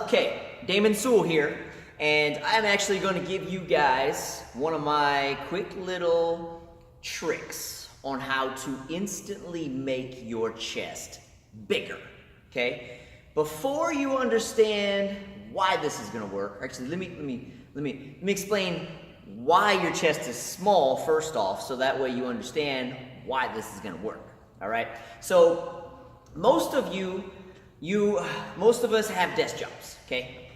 Okay, Damon Sewell here, and I'm actually going to give you guys one of my quick little tricks on how to instantly make your chest bigger, okay? Before you understand why this is going to work, actually let me explain why your chest is small first off, so that way you understand why this is going to work. All right? So most of us have desk jobs, okay?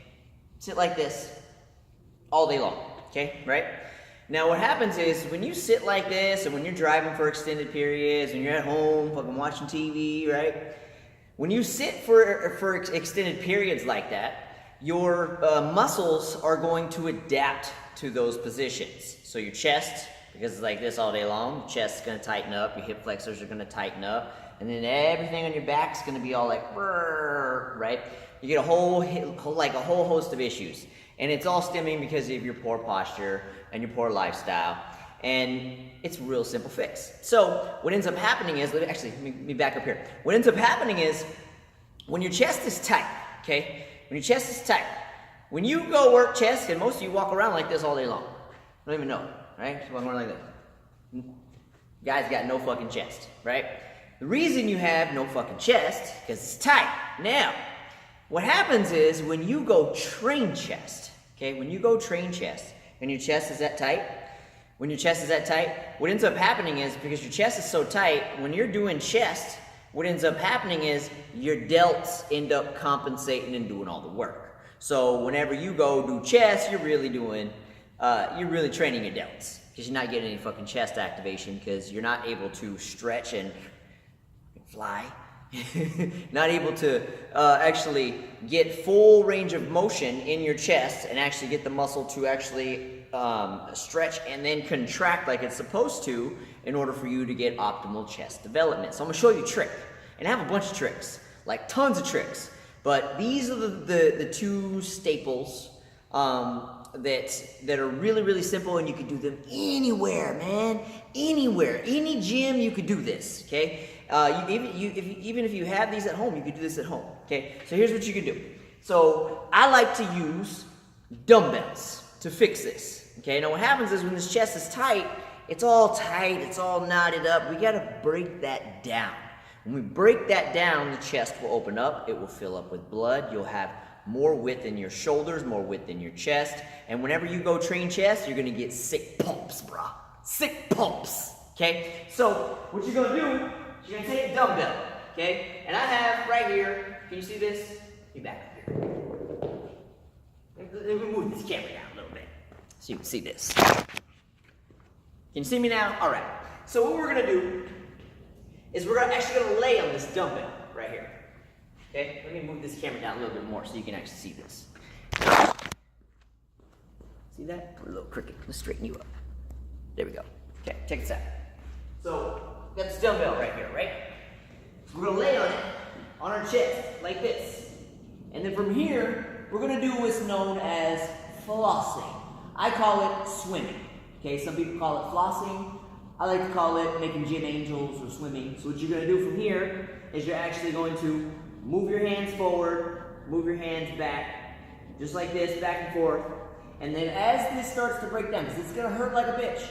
Sit like this all day long, okay? Right? Now what happens is when you sit like this, or when you're driving for extended periods, when you're at home fucking watching TV, right? When you sit for extended periods like that, your muscles are going to adapt to those positions. So your chest, because it's like this all day long, your chest is going to tighten up, your hip flexors are going to tighten up, and then everything on your back is going to be all like, right? You get a whole host of issues. And it's all stemming because of your poor posture and your poor lifestyle. And it's a real simple fix. So what ends up happening is, let me back up here. What ends up happening is when your chest is tight, okay? When your chest is tight, when you go work chest, and most of you walk around like this all day long. Don't even know, right? Just walking around like this. Guys got no fucking chest, right? The reason you have no fucking chest, because it's tight. Now, what happens is when you go train chest, okay? When you go train chest, and your chest is that tight, when your chest is that tight, what ends up happening is, because your chest is so tight, when you're doing chest, what ends up happening is your delts end up compensating and doing all the work. So whenever you go do chest, you're really training your delts, because you're not getting any fucking chest activation, because you're not able to stretch and fly, not able to actually get full range of motion in your chest and actually get the muscle to actually stretch and then contract like it's supposed to in order for you to get optimal chest development. So I'm gonna show you a trick, and I have a bunch of tricks, like tons of tricks, but these are the two staples that are really simple, and you can do them anywhere, man. Anywhere, any gym, you could do this, okay? Even if you have these at home, you could do this at home, okay? So here's what you could do. So I like to use dumbbells to fix this, okay? Now what happens is when this chest is tight, it's all knotted up. We gotta break that down. When we break that down, the chest will open up, it will fill up with blood, you'll have more width in your shoulders, more width in your chest, and whenever you go train chest, you're gonna get sick pumps, brah. Sick pumps, okay? So what you're gonna do, you're gonna take a dumbbell, okay? And I have right here, can you see this? Let me back up here. Let me move this camera down a little bit so you can see this. Can you see me now? All right. So what we're gonna do is we're actually gonna lay on this dumbbell right here. Okay, let me move this camera down a little bit more so you can actually see this. See that? We're a little crooked. Let's straighten you up. There we go. Okay, check this out. So, got this dumbbell right here, right? So we're gonna lay on it, on our chest, like this. And then from here, we're gonna do what's known as flossing. I call it swimming. Okay, some people call it flossing. I like to call it making gym angels or swimming. So what you're gonna do from here is you're actually going to move your hands forward, move your hands back, just like this, back and forth. And then as this starts to break down, because it's gonna hurt like a bitch,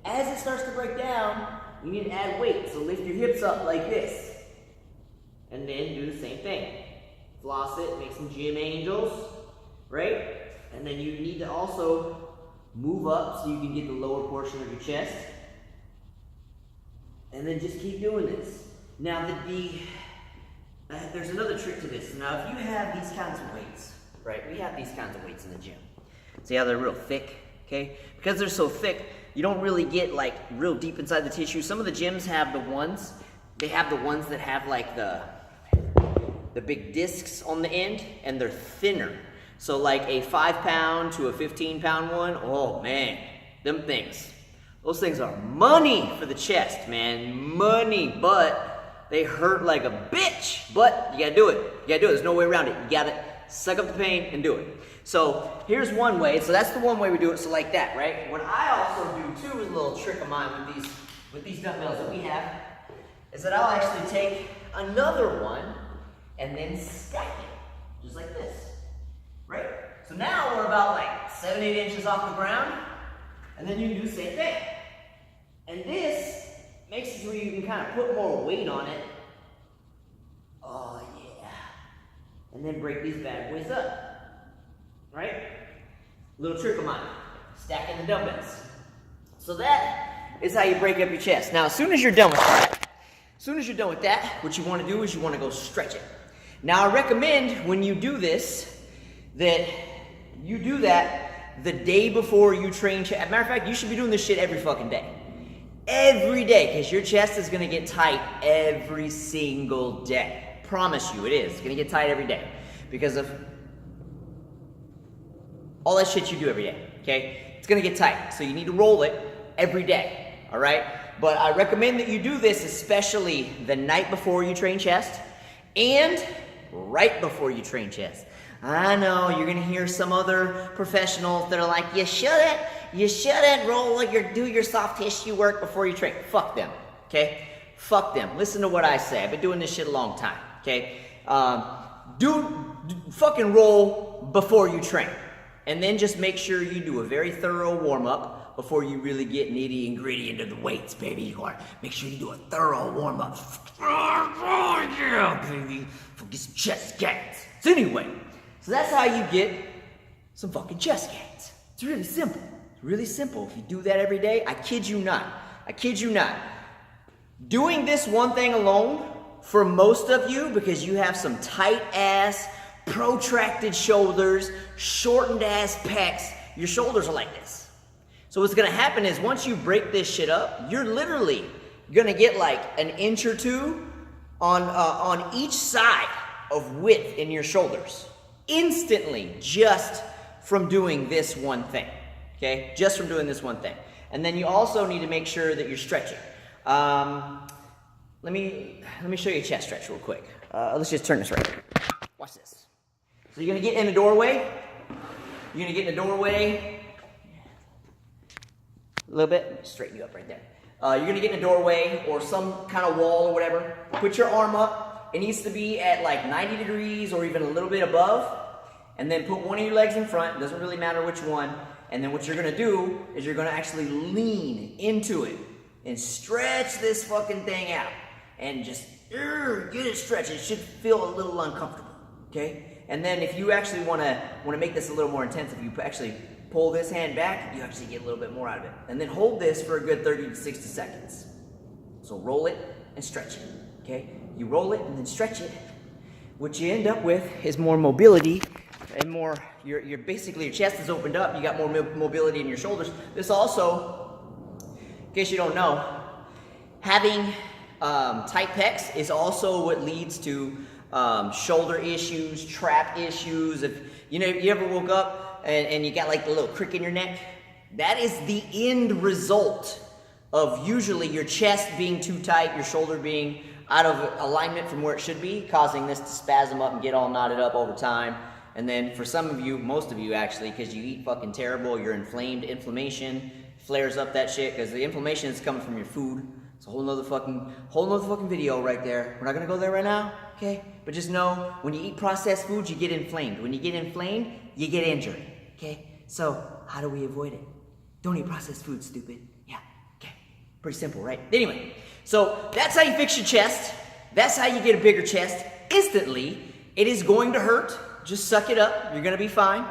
as it starts to break down, you need to add weight. So lift your hips up like this. And then do the same thing. Floss it, make some gym angels, right? And then you need to also move up so you can get the lower portion of your chest. And then just keep doing this. Now there's another trick to this. Now if you have these kinds of weights, right? We have these kinds of weights in the gym. See how they're real thick, okay? Because they're so thick, you don't really get like real deep inside the tissue. Some of the gyms have the ones that have like the big discs on the end, and they're thinner. So like a 5-pound to a 15-pound one, oh man, those things are money for the chest, man, money, but they hurt like a bitch, but you gotta do it. There's no way around it. You gotta suck up the pain and do it. So here's one way. So that's the one way we do it. So like that, right? What I also do too is a little trick of mine with these dumbbells that we have, is that I'll actually take another one and then stack it, just like this. So now we're about like 7, 8 inches off the ground, and then you can do the same thing. And this makes it so you can kind of put more weight on it. Oh yeah. And then break these bad boys up, right? Little trick of mine, stacking the dumbbells. So that is how you break up your chest. Now, as soon as you're done with that, what you want to do is you want to go stretch it. Now, I recommend when you do this, that you do that the day before you train chest. Matter of fact, you should be doing this shit every fucking day. Every day, because your chest is going to get tight every single day. Promise you, it is. It's going to get tight every day because of all that shit you do every day, okay? It's going to get tight, so you need to roll it every day, all right? But I recommend that you do this especially the night before you train chest and right before you train chest. I know you're gonna hear some other professionals that are like, you shouldn't roll do your soft tissue work before you train. Fuck them, okay? Fuck them. Listen to what I say. I've been doing this shit a long time, okay? Do fucking roll before you train. And then just make sure you do a very thorough warm-up before you really get nitty and gritty into the weights, baby. Make sure you do a thorough warm-up. Oh, yeah, baby. Get some chest gains. So anyway, so that's how you get some fucking chest gains. It's really simple. It's really simple. If you do that every day, I kid you not. I kid you not. Doing this one thing alone, for most of you, because you have some tight-ass, protracted shoulders, shortened-ass pecs, your shoulders are like this. So what's gonna happen is once you break this shit up, you're literally gonna get like an inch or two on each side of width in your shoulders. Instantly, just from doing this one thing, okay? Just from doing this one thing. And then you also need to make sure that you're stretching. Let me show you a chest stretch real quick. Let's just turn this right here. Watch this. So you're gonna get in the doorway. You're gonna get in the doorway. A little bit, straighten you up right there. You're gonna get in a doorway or some kind of wall or whatever. Put your arm up. It needs to be at like 90 degrees or even a little bit above. And then put one of your legs in front. It doesn't really matter which one. And then what you're gonna do is you're gonna actually lean into it and stretch this fucking thing out. And just get it stretched. It should feel a little uncomfortable, okay? And then if you actually wanna make this a little more intense, if you actually pull this hand back, you actually get a little bit more out of it. And then hold this for a good 30 to 60 seconds. So roll it and stretch it, okay? You roll it and then stretch it. What you end up with is more mobility and more, basically your chest is opened up, you got more mobility in your shoulders. This also, in case you don't know, having tight pecs is also what leads to shoulder issues, trap issues. If you ever woke up and you got like the little crick in your neck, that is the end result of usually your chest being too tight, your shoulder being out of alignment from where it should be, causing this to spasm up and get all knotted up over time. And then for some of you, most of you actually, because you eat fucking terrible, you're inflamed, inflammation flares up that shit, because the inflammation is coming from your food. It's a whole nother fucking video right there. We're not gonna go there right now, okay? But just know, when you eat processed foods, you get inflamed. When you get inflamed, you get injured, okay? So, how do we avoid it? Don't eat processed food, stupid. Yeah, okay. Pretty simple, right? Anyway, so that's how you fix your chest. That's how you get a bigger chest instantly. It is going to hurt. Just suck it up. You're gonna be fine.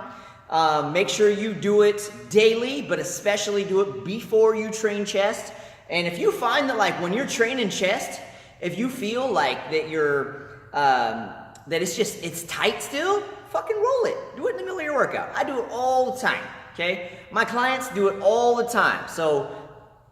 Make sure you do it daily, but especially do it before you train chest. And if you find that like when you're training chest, if you feel like that that it's tight still, fucking roll it. Do it in the middle of your workout. I do it all the time, okay? My clients do it all the time. So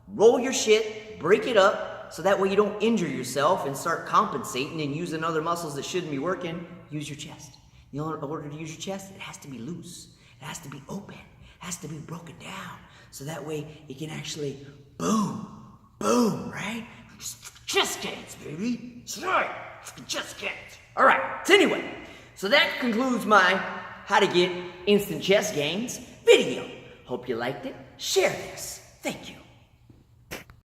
roll your shit, break it up, so that way you don't injure yourself and start compensating and using other muscles that shouldn't be working. Use your chest. In order to use your chest, it has to be loose. It has to be open. It has to be broken down. So that way it can actually boom, right? Chest gains, baby. That's right. Chest gains. All right. So anyway, so that concludes my how to get instant chest gains video. Hope you liked it. Share this. Thank you.